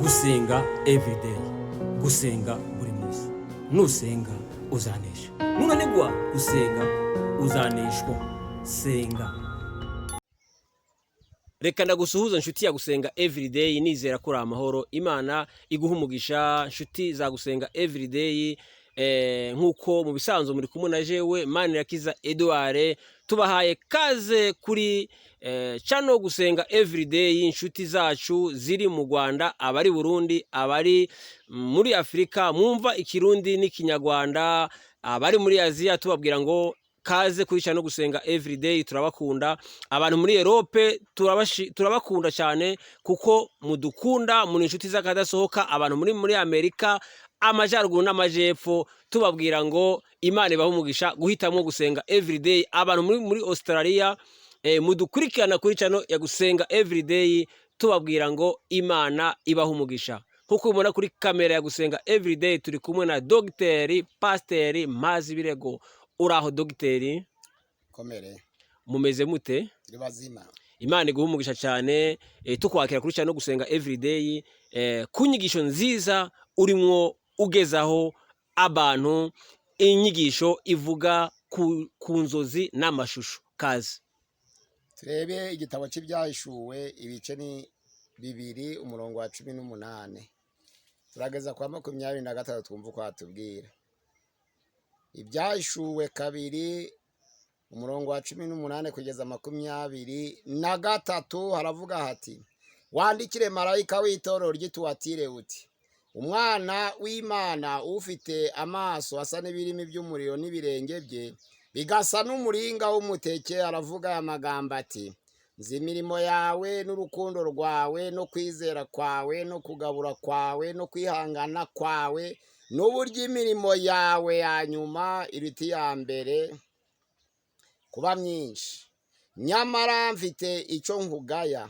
gusenga everyday, gusenga buri munsi. Nusenga uzanesha, nunanigwa gusenga uzaneshwa. Senga. Reka ndagusuhuza nshuti ya gusenga everyday, nizera kuri amahoro. Imana iguha umugisha nshuti za gusenga everyday. Nkuko mu bisanzwe muri kumwe na jewe Manirakiza Edouard, tubahaye kaze kuri channel gusenga everyday. Nshuti zacu ziri mu Rwanda, abari Burundi, abari muri Afrika mwumva ikirundi n'ikinyarwanda, abari muri Aziya tubabwira ngo kaze kuri channel gusenga everyday. Turabakunda. Abantu muri Europe turabakunda cyane kuko mudukunda, muri inshuti zakadasohoka. Abantu muri Amerika, amajaruguru n'amajepfo, tubabwira ngo Imana ibahe umugisha guhitamo gusenga everyday. Abantu muri Australia mudukurikirana kuri channel ya gusenga everyday, tubabwira ngo Imana ibahe umugisha. Nkuko ubona kuri kamera ya gusenga everyday, turi kumwe na Dogiteri Pasiteri Mazi Birego. Uraho Dogiteri? Komere. Mumeze mute? Ribazima. Imana iguha umugisha cyane. Tukwakira kuri channel gusenga everyday, kunyigisho nziza urimwo ugezaho abantu, inyigisho ivuga ku nzozi n'amashusho. Kazi turebe igitabo cy'ibyahishuwe, ibice ni 2 umurongo wa 18 turageza kwa 23 twumva uko hatubwira. Ibyahishuwe 2 umurongo wa 18 kugeza 23 haravuga hati: wandikire marayika w'itorero ry'Ituwatire uti, umwana w'Imana ufite amaso asa n'ibirimi by'umuriro n'ibirenge bye bigasa n'umuringa w'umuteke, aravuga aya magambo ati: nzi imirimo yawe n'urukundo rwawe no kwizera kwawe no kugabura kwawe no kwihangana kwawe, n'uburyo imirimo yawe ya nyuma iruta iya mbere kuba myinshi. Nyamara mfite icyo nkugaya,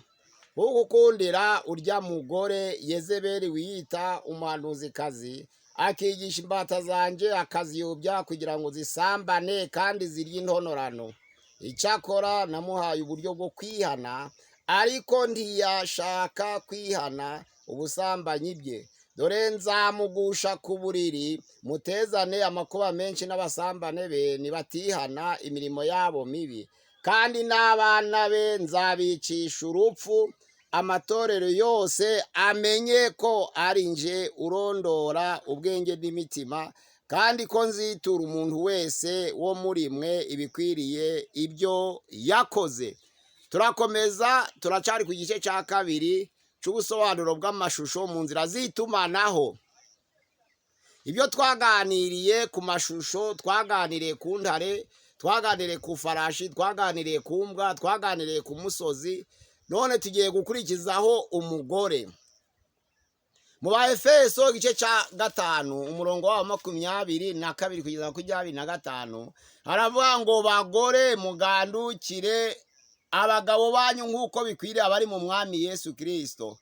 ukundira urya mugore Yezebeli wiyita umuhanuzikazi, akigisha imbata zanje akaziyobya kugira ngo zisambane kandi zirye intonorano. Icyakora namuhaye uburyo bwo kwihana, ariko ntiyashaka kwihana ubusambanyi bwe. Dore nzamugusha ku buriri, mutezane amakuba menshi n'abasambane be nibatihana imirimo yabo mibi, kandi n'abana be nzabicisha urupfu. Amatorero yose amenye ko ari nje urondora ubwenge n'imitima, kandi ko nzitura umuntu wese wo muri mwe ibikwiriye ibyo yakoze. Turakomeza, turacari ku gice cya 2 cy'ubusobanuro bw'amashusho mu nzira z'itumanaho. Ibyo twaganiriye ku mashusho, twaganiriye ku ntare, twaganiriye ku farashi, twaganiriye ku mbwa, twaganiriye ku musozi. None tugiye gukurikizaho umugore. Mu Baefeso igice cya 5 umurongo wa 22 kugeza 25 haravuga ngo, bagore mugandukire abagabo banyu nk'uko bikwiriye abari mu mwami Yesu Kristo.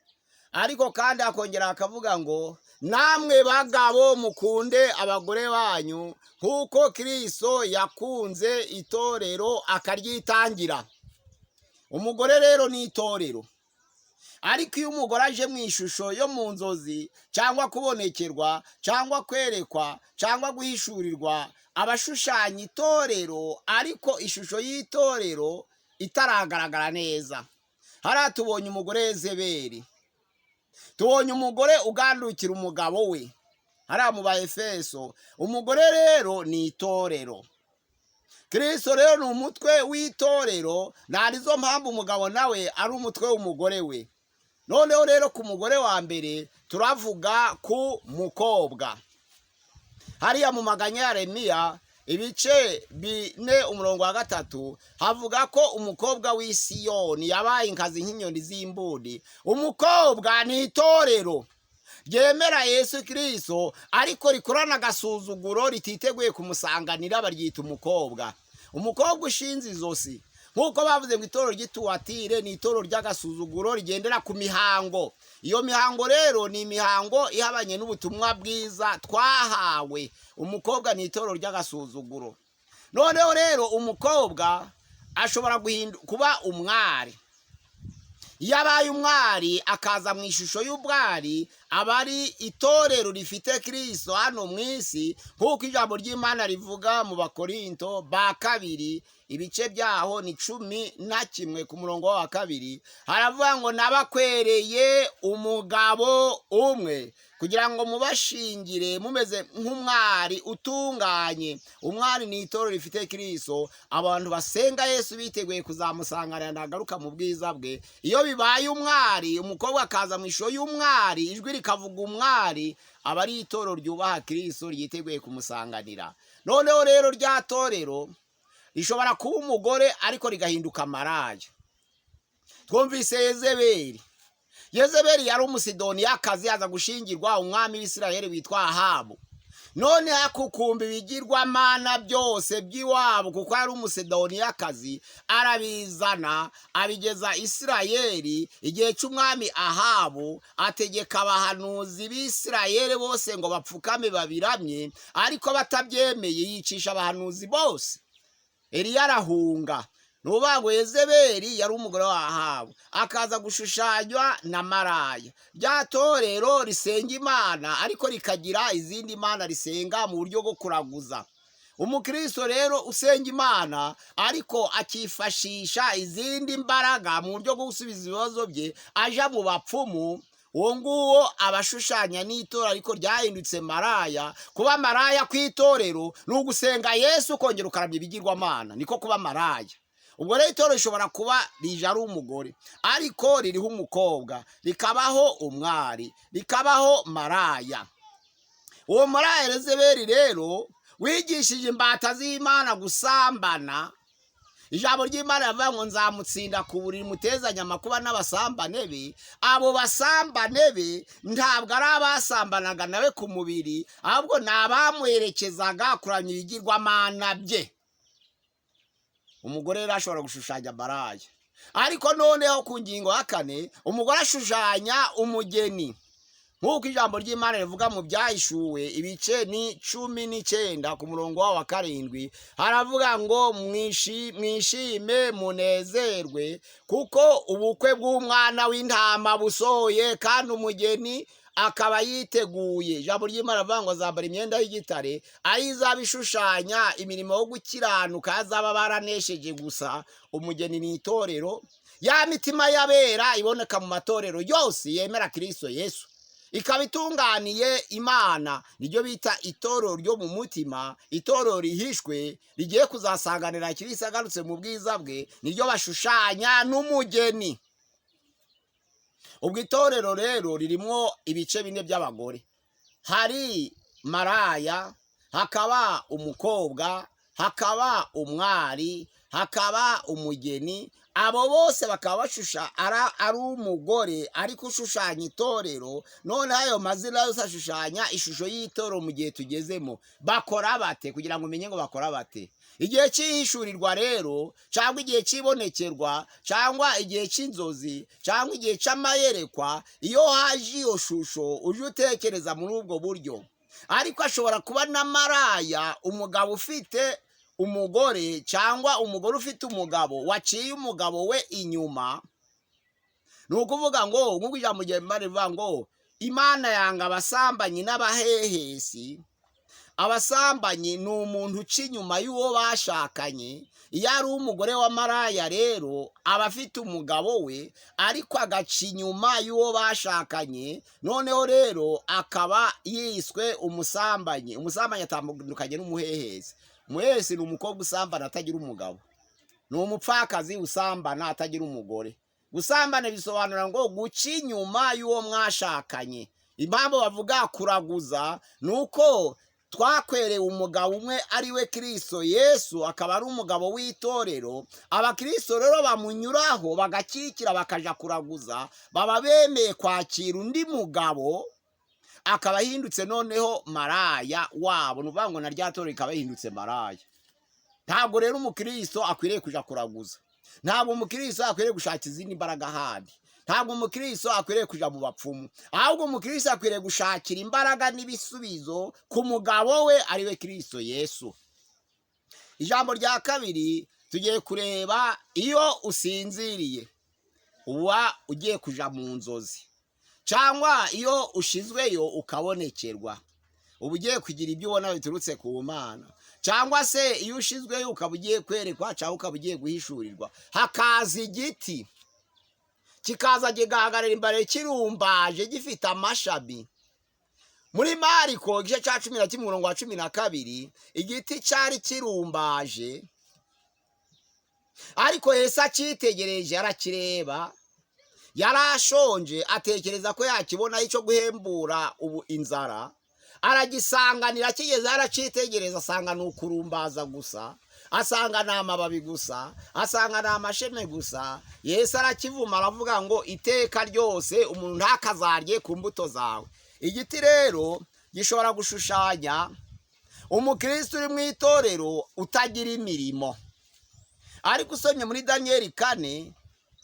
Ariko kandi akongera akavuga ngo, namwe bagabo mukunde abagore banyu nk'uko Kristo yakunze itorero akaryitangira. Umugore rero ni itorero. Ariko iyo umugore aje mu ishusho yo mu nzozi, cyangwa kubonekerwa, cyangwa kwerekwa, cyangwa guhishurirwa, abashushanya itorero, ariko ishusho y'itorero itaragaragara neza. Hariya tubonye umugore Yezebeli, tubonye umugore ugandukira umugabo we. Hariya mu Baefeso umugore rero ni itorero. Kristo rero ni umutwe w'itorero, narizo mpamvu umugabo nawe ari umutwe w'umugore we. Noneho rero ku mugore wa mbere turavuga ku mukobwa. Hariya mu maganya ya Yeremiya ibice 4 umurongo wa 3 havuga ko umukobwa w'i Siyoni yabaye inkazi nk'inyoni z'imbudi. Umukobwa ni itorero ryemera Yesu Kristo, ariko rikorana agasuzuguro, rititeguye kumusanganira, baryita umukobwa. Umukobwa ushinze izosi, nk'uko bavuze ngo itorero ry'Ituwatire ni itorero ry'agasuzuguro rigendera ku mihango. Iyo mihango rero ni imihango ihabanye n'ubutumwa bwiza twahawe. Umukobwa ni itorero ry'agasuzuguro. Noneho rero umukobwa ashobora kuba umwari. iyo abaye umwari akaza mu ishusho y'ubwari aba ari itorero rifite Kristo hano mu isi, nk'uko ijambo ry'Imana rivuga mu Bakorinto ba kabiri ibice byaho ni 11 ku murongo wa 2, haravuga ngo nabakwereye umugabo umwe kugira ngo mubashingire mumeze nk'umwari utunganye. Umwari ni itorero rifite Kristo, abantu basenga Yesu biteguye kuzamusanganira ndagaruka mu bwiza bwe. Iyo bibaye umwari, umukobwa akaza mu ishusho y'umwari, ijwi rikavuga umwari, aba ari itorero ryubaha Kristo ryiteguye kumusanganira. Noneho rero rya torero rishobora kuba umugore ariko rigahinduka maraya. Twumvise Yezebeli yari umusidoniyakazi, yaza gushingirwa umwami w'Isirayeli witwa Ahabu. None hakukumba ibigirwamana byose by'iwabo, kuko yari umusidoniyakazi, arabizana abigeza Isirayeli. Igihe cy'umwami Ahabu ategeka abahanuzi b'Isirayeli bose ngo bapfukame babiramye, ariko batabyemeye yicisha abahanuzi bose. Eliya arahunga. Nuvuga ngo Yezebeli yari umugore wa Ahabu, akaza gushushanywa na maraya. Rya torero risenga Imana ariko rikagira izindi mana risenga mu buryo bwo kuraguza. Umukristo rero usenga Imana ariko akifashisha izindi mbaraga mu buryo bwo gusubiza ibibazo bye, aja mu bapfumu, uwo nguwo abashushanya n'itora ariko ryahindutse maraya. Kuba maraya kw'itorero ni ugusenga Yesu ukongera ukaramya ibigirwamana, niko kuba maraya. Ubwo rero itorero rishobora kuba rije ari umugore ariko ririho umukobwa, rikabaho umwari, rikabaho maraya. Uwo maraya Yezebeli rero wigishije imbata z'Imana gusambana. Ijambo ry'Imana rivuga ngo nzamutsinda ku buriri mutezanya amakuba n'abasambane be. Abo basambane be ntabwo ari abasambanaga nawe ku mubiri, ahubwo ni abamuherekezaga kuramya ibigirwamana bye. Umugore rero ashobora gushushanya maraya. Ariko noneho ku ngingo ya 4 umugore ashushanya umugeni, nk'uko ijambo ry'Imana rivuga mu Byahishuwe ibice ni 19 ku murongo wa 7, haravuga ngo mwishime munezerwe, kuko ubukwe bw'umwana w'intama busohoye kandi umugeni akaba yiteguye. Ijambo ry'Imana rivuga ngo azambara imyenda y'igitare, ayizaba ishushanya imirimo yo gukiranuka azaba baranesheje gusa. Umugeni ni itorero, ya mitima y'abera iboneka mu matorero yose yemera Kristo Yesu, ikaba itunganiye Imana. Niryo bita itorero ryo mu mutima, itorero rihishwe rigiye kuzasanganira Kristo agarutse mu bwiza bwe, niryo bashushanya n'umugeni. Ubwo itorero rero ririmo ibice 4 by'abagore. Hari maraya, hakaba umukobwa, hakaba umwari, hakaba umugeni. Abo bose bakaba bashusha ari umugore ariko ushushanya itorero. None ayo mazina yose ashushanya ishusho y'itorero mu gihe tugezemo. Bakora bate kugira ngo umenye ngo bakora bate? Igihe cy'ihishurirwa rero, cyangwa igihe cy'ibonekerwa, cyangwa igihe cy'inzozi, cyangwa igihe cy'amayerekwa, iyo haje iyo shusho uje utekereza muri ubwo buryo. Ariko ashobora kuba na maraya, umugabo ufite umugore, cyangwa umugore ufite umugabo waciye umugabo we inyuma. Ni ukuvuga ngo nk'uko ijambo ry'Imana rivuga ngo Imana yanga abasambanyi n'abahehesi. Abasambanyi ni umuntu uca inyuma y'uwo bashakanye. Iyo ari umugore wa maraya rero aba afite umugabo we ariko agaca inyuma y'uwo bashakanye. Noneho rero akaba yiswe umusambanyi. Umusambanyi atandukanye n'umuhehesi. Umuhehesi ni umukobwa usambana atagira umugabo, ni umupfakazi usambana atagira umugore. Gusambana bisobanura ngo guca inyuma y'uwo mwashakanye. Impamvu bavuga kuraguza ni uko twakwerewe umugabo umwe ari we Kristo Yesu, akaba ari umugabo w'itorero. Abakristo rero bamunyuraho bagakikira bakaja kuraguza, baba bemeye kwakira undi mugabo, akaba ahindutse noneho maraya wabo. Nuvuga ngo na rya torero ikaba yahindutse maraya. Ntabwo rero umukristo akwiriye kuja kuraguza. Ntabwo umukristo akwiriye gushaka izindi mbaraga handi. Ntabwo umukristo akwiriye kuja mu bapfumu. Ahubwo umukristo akwiriye gushakira imbaraga n'ibisubizo ku mugabo we ari we Kristo Yesu. Ijambo rya 2 tugiye kureba iyo usinziriye. uba ugiye kuja mu nzozi, cyangwa iyo ushizweyo ukabonekerwa uba ugiye kugira ibyo ubona biturutse ku Mana, cyangwa se iyo ushizweyo ukaba ugiye kwerekwa cyangwa ukaba ugiye guhishurirwa. Hakaza igiti kikaza kigahagarara imbere kirumbaje gifite amashami. Muri Mariko igice cya 11 umurongo wa 12 igiti cyari kirumbaje, ariko Yesu akitegereje arakireba, yarashonje atekereza ko yakibona icyo guhembura ubu inzara, aragisanganira. Kigeze aracitegereza asanga ni ukurumbaza gusa, asanga ni amababi gusa, asanga ni amasheme gusa. Yesu arakivuma aravuga ngo iteka ryose umuntu ntakazarye ku mbuto zawe. Igiti rero gishobora gushushanya umukristo uri mu itorero utagira imirimo, ariko usomye muri Daniyeli 4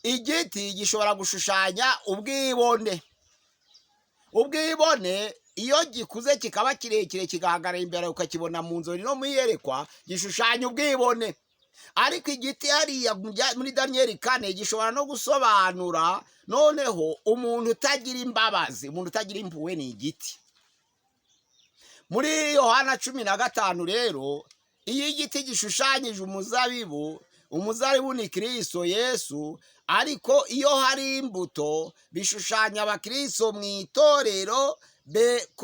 igiti gishobora gushushanya ubwibone. Ubwibone iyo gikuze kikaba kirekire kigahagarara imbere ukakibona mu nzori no muyerekwa, gishushanya ubwibone. Ariko igiti hariya muri Daniyeli 4 gishobora no gusobanura noneho umuntu utagira imbabazi, umuntu utagira impuhwe ni igiti. Muri Yohana 15 rero iyo igiti gishushanyije umuzabibu, umuzabibu ni Kristo Yesu, ariko iyo hari imbuto bishushanya abakristo mu itorero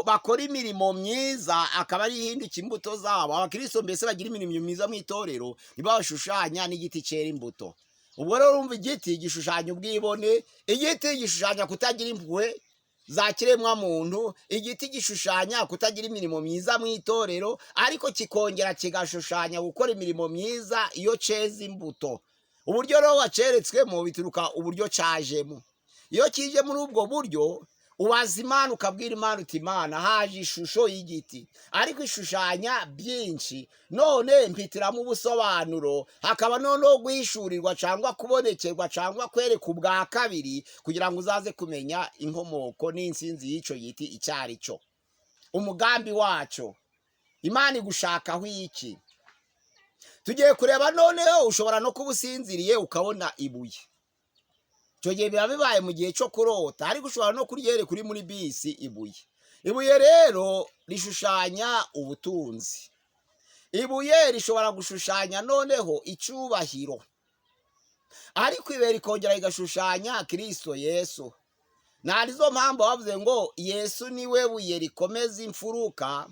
bakora imirimo myiza, akaba ari ihinduka imbuto zabo. Abakristo mbese bagira imirimo myiza mu itorero ntibashushanya n'igiti cyera imbuto. Ubwo rero urumva igiti gishushanya ubwibone, igiti gishushanya kutagira impuhwe za kiremwa muntu, igiti gishushanya kutagira imirimo myiza mu itorero, ariko kikongera kigashushanya gukora imirimo myiza iyo ceze imbuto. Uburyo rero waceretswemo bituruka uburyo cajemo. Iyo kije muri ubwo buryo ubaza Imana ukabwira Imana uti Imana haje ishusho y'igiti, ariko ishushanya byinshi, none mpitiramo ubusobanuro, hakaba noneho guhishurirwa cyangwa kubonekerwa cyangwa kwereka ubwa kabiri, kugira ngo uzaze kumenya inkomoko n'insinzi y'icyo giti icyo ari cyo, umugambi wacu. Imana igushakaho iki? Tugiye kureba noneho ushobora no kuba usinziriye ukabona ibuye. Icyo gihe biba bibaye mu gihe cyo kurota, ariko ushobora no kuryere kuri muri bisi ibuye. Ibuye rero rishushanya ubutunzi. Ibuye rishobora gushushanya noneho icyubahiro, ariko ibuye rikongera rigashushanya Kristo Yesu. Narizo mpamvu bavuze ngo Yesu niwe buye rikomeza imfuruka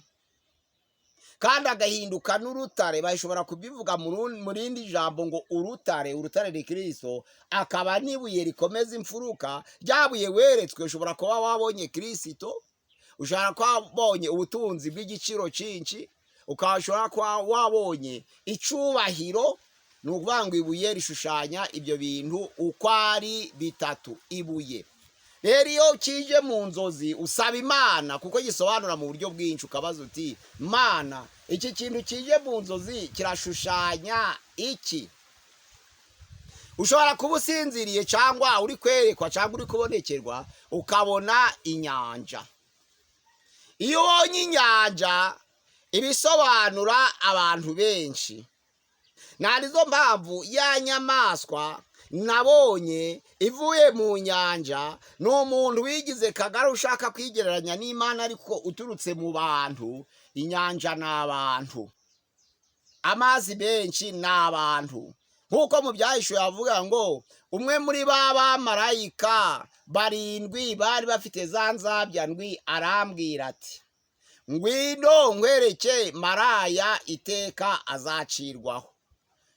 kandi agahinduka n'urutare. Bashobora kubivuga mu rindi jambo ngo urutare ni Kristo, akaba n'ibuye rikomeza imfuruka. Ryabuye weretswe, ushobora kuba wabonye Kristo, ushobora kuba wabonye ubutunzi bw'igiciro cyinshi, ukashobora kuba wabonye icyubahiro. Ni ukuvuga ngo ibuye rishushanya ibyo bintu uko ari bitatu. Ibuye rero iyo kije mu nzozi usaba Imana, kuko gisobanura mu buryo bwinshi, ukabaza uti Mana, iki kintu kije mu nzozi kirashushanya iki? Ushobora kuba usinziriye cyangwa uri kwerekwa cyangwa uri kubonekerwa ukabona inyanja. Iyo ubonye inyanja ibisobanura abantu benshi. Narizo mpamvu ya nyamaswa nabonye ivuye mu nyanja ni umuntu wigize kagara ushaka kwigereranya n'Imana, ariko uturutse mu bantu. Inyanja ni abantu, amazi menshi ni abantu. Nk'uko mu Byahishuwe avuga ngo umwe muri ba bamarayika 7 bari bafite za nzabya ndwi arambwira ati ngwino nkwereke maraya iteka azacirwaho.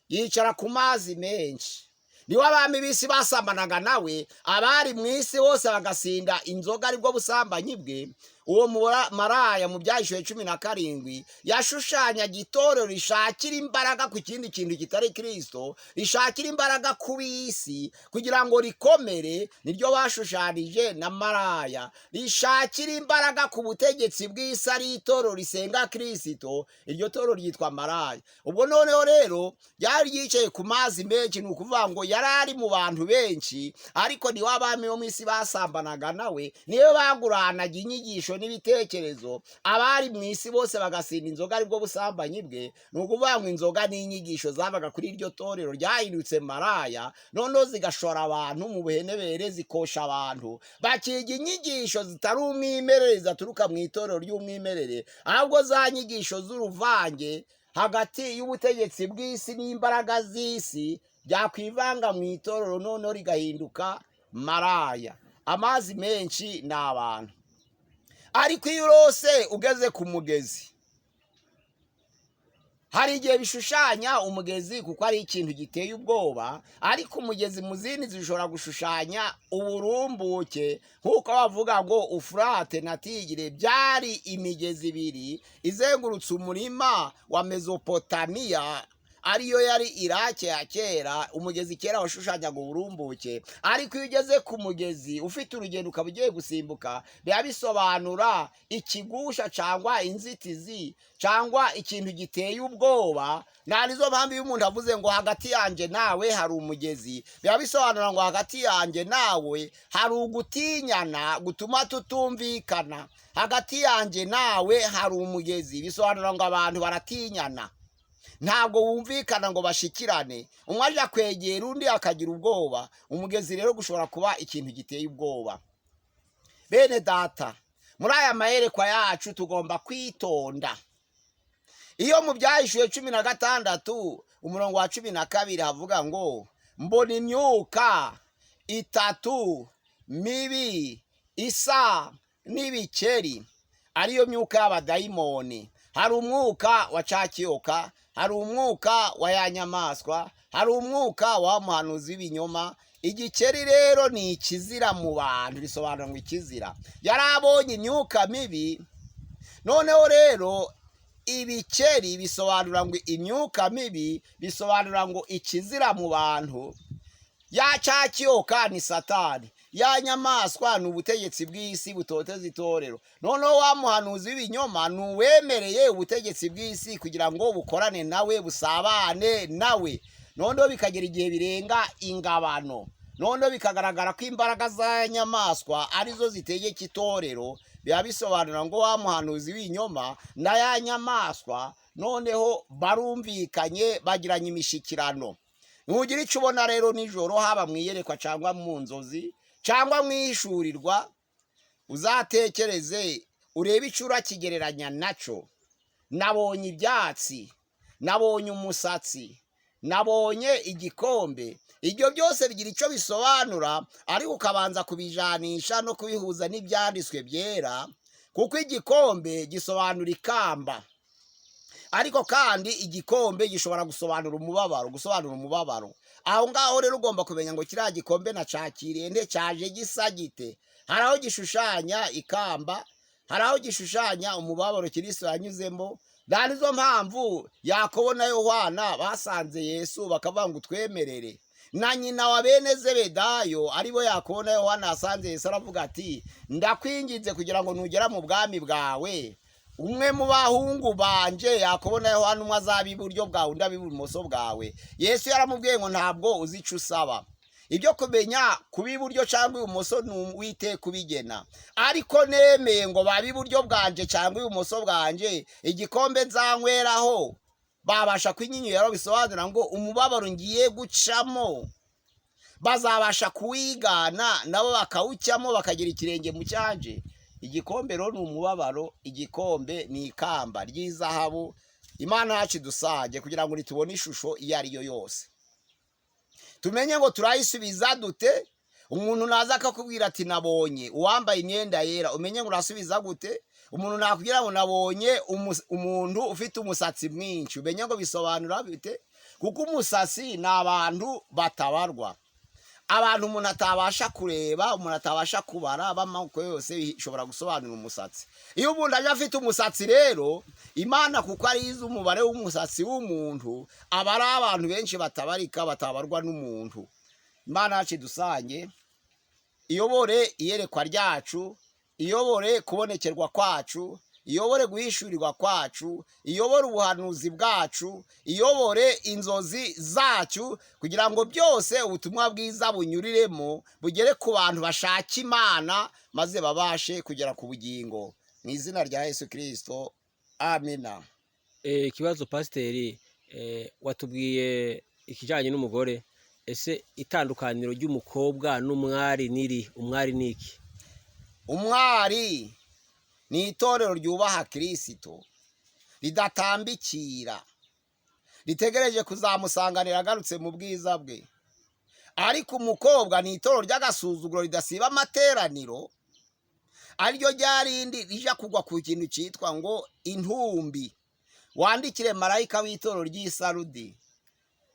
Yicara ku mazi menshi. Niwe abami b'isi basambanaga nawe, abari mu isi bose bagasinda inzoga, aribwo busambanyi bwe. Uwo maraya mu Byahishuwe 17 yashushanyaga itorero rishakira imbaraga ku kindi kintu kitari Kristo, rishakira imbaraga ku isi kugira ngo rikomere. Niryo bashushanije na maraya, rishakira imbaraga ku butegetsi bw'isi, ari itorero risenga Kristo. Iryo torero ryitwa maraya. Ubwo noneho rero yari yicaye ku mazi menshi, ni ukuvuga ngo yari ari mu bantu benshi, ariko niwe abami bo mu isi basambanaga nawe, niwe baguranaga inyigisho inyigisho n'ibitekerezo abari mu isi bose bagasinda inzoga aribwo busambanyi bwe, ni ukuvuga ngo inzoga n'inyigisho zabaga kuri iryo torero ryahindutse maraya, noneho zigashora abantu mu buhenebere, zikosha abantu, bakiga inyigisho zitari umwimerere, zaturuka mu itorero ry'umwimerere, ahubwo za nyigisho z'uruvange hagati y'ubutegetsi bw'isi n'imbaraga z'isi byakwivanga mu itorero, noneho rigahinduka maraya. Amazi menshi ni abantu, ariko iyo urose ugeze ku mugezi, hari igihe bishushanya umugezi kuko ari ikintu giteye ubwoba, ariko umugezi mu zindi zishobora gushushanya uburumbuke, nk'uko bavuga ngo Ufurate na Tigire byari imigezi ibiri izengurutse umurima wa Mesopotamiya, ariyo yari Irake ya kera. Umugezi kera washushanyaga uburumbuke, ariko iyo ugeze ku mugezi ufite urugendo ukaba ugiye gusimbuka, biba bisobanura ikigusha cyangwa inzitizi cyangwa ikintu giteye ubwoba. Nizo mpamvu iyo umuntu avuze ngo hagati yanjye nawe hari umugezi, biba bisobanura ngo hagati yanjye nawe hari ugutinyana gutuma tutumvikana. Hagati yanjye nawe hari umugezi bisobanura ngo abantu baratinyana, ntabwo wumvikana ngo bashikirane, umwe aje kwegera undi akagira ubwoba. Umugezi rero gushobora kuba ikintu giteye ubwoba. Bene data, muri aya mayerekwa yacu tugomba kwitonda. Iyo mu Byahishuwe 16 umurongo wa 12 havuga ngo mbona imyuka itatu mibi isa n'ibikeri, ariyo myuka y'abadayimoni. Hari umwuka wa cakiyoka, hari umwuka wa ya nyamaswa, hari umwuka wa muhanuzi w'ibinyoma. Igikeri rero ni ikizira mu bantu, risobanura ngo ikizira. Yarabonye imyuka mibi, noneho rero ibikeri bisobanura ngo imyuka mibi, bisobanura ngo ikizira mu bantu. Ya cakiyoka ni Satani, ya nyamaswa ni ubutegetsi bw'isi butoteza itorero. Noneho wa muhanuzi w'ibinyoma ni uwemereye ubutegetsi bw'isi kugira ngo bukorane nawe, busabane nawe. Noneho bikagera igihe birenga ingabano, noneho bikagaragara ko imbaraga za nyamaswa arizo zitegeka itorero. Biba bisobanura ngo wa muhanuzi w'ibinyoma na ya nyamaswa noneho barumvikanye, bagiranye imishikirano. Nugira icyo ubona rero nijoro, haba mu iyerekwa cyangwa mu nzozi cyangwa mu ishurirwa, uzatekereze urebe icyo urakigereranya naco. Nabonye ibyatsi, nabonye umusatsi, nabonye igikombe. Ibyo byose bigira icyo bisobanura, ariko ukabanza kubijanisha no kubihuza n'ibyanditswe byera, kuko igikombe gisobanura ikamba, ariko kandi igikombe gishobora gusobanura umubabaro. Aho ngaho rero ugomba kumenya ngo kiriya gikombe na cakiriye nde, cyaje gisa gite. Hari aho gishushanya ikamba, hari aho gishushanya umubabaro Kristo yanyuzemo. Nizo mpamvu Yakobo na Yohana basanze Yesu bakavuga ngo twemerere. Na nyina wa bene Zebedayo aribo Yakobo na Yohana yasanze Yesu, aravuga ati ndakwinginze kugira ngo nugera mu bwami bwawe, umwe mu bahungu banje Yakobo na Yohana umwe azaba iburyo bwawe undi abe ibumoso bwawe. Yesu yaramubwiye ngo ntabwo uzi icyo usaba. Ibyo kumenya kuba iburyo cyangwa ibumoso ni Uwiteka kubigena, ariko nemeye ngo babe iburyo bwanje cyangwa ibumoso bwanje, igikombe nzanyweraho babasha kwinyinyura. Bisobanura ngo umubabaro ngiye gucamo bazabasha kuwigana, nabo bakawucyamo bakagira ikirenge mu cyanje. Igikombe rero ni umubabaro, igikombe ni ikamba ry'izahabu. Imana yacu dusanje kugira ngo nitubone ishusho iyo ari yo yose, tumenye ngo turayisubiza dute. Umuntu naza akakubwira ati nabonye uwambaye imyenda yera, umenye ngo urasubiza gute. Umuntu nakubwira ngo nabonye umuntu ufite umusatsi mwinshi, umenye ngo bisobanura bite, kuko umusatsi ni abantu batabarwa. Abantu umuntu atabasha kureba, umuntu atabasha kubara, b'amoko yose bishobora gusobanura umusatsi. Iyo umuntu aje afite umusatsi rero, Imana kuko ari izi umubare w'umusatsi w'umuntu, aba ari abantu benshi batabarika, batabarwa n'umuntu. Imana yacu dusange iyobore iyerekwa ryacu, iyobore kubonekerwa kwacu, iyobore guhishurirwa kwacu, iyobore ubuhanuzi bwacu, iyobore inzozi zacu, kugira ngo byose ubutumwa bwiza bunyuriremo, bugere ku bantu bashaka Imana, maze babashe kugera ku bugingo. mu izina rya Yesu Kristo, amina. Ikibazo pasiteri, watubwiye ikijyanye n'umugore, ese itandukaniro ry'umukobwa n'umwari niri? Umwari ni iki? Umwari ni itorero ryubaha Kristo, ridatambikira, ritegereje kuzamusanganira agarutse mu bwiza bwe. Ariko umukobwa ni itorero ry'agasuzuguro ridasiba amateraniro, ariryo ryarindi rija kugwa ku kintu cyitwa ngo intumbi. Wandikire marayika w'itorero ry'i Sarudi,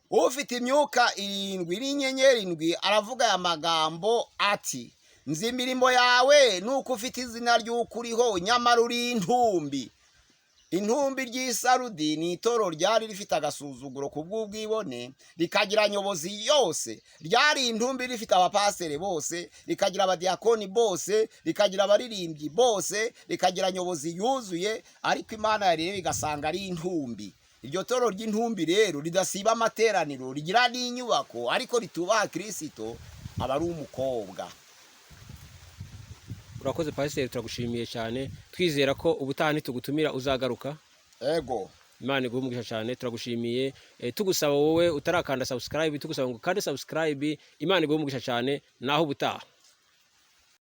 ufite imyuka 7 n'inyenyeri 7, aravuga aya magambo ati: nzi imirimo yawe nuko ufite izina ry'ukuriho, nyamara uri intumbi. Intumbi ry'i Sarudi ni itorero ryari rifite agasuzuguro ku bw'ubwibone, rikagira nyobozi yose. Ryari intumbi rifite abapastere bose, rikagira abadiyakoni bose, rikagira abaririmbyi bose, rikagira nyobozi yuzuye. Ariko Imana yarebe igasanga ari intumbi. Iryo torero ry'intumbi rero ridasiba amateraniro, rigira n'inyubako, ariko ritubaha Kristo, aba ari umukobwa. Urakoze pasiteri, turagushimiye cyane, twizera ko ubutaha nitugutumira uzagaruka. Ego. Imana iguhe umugisha cyane, turagushimiye. Tugusaba wowe utarakanda subscribe, tugusaba ngo kande subscribe. Imana iguhe umugisha cyane, naho ubutaha.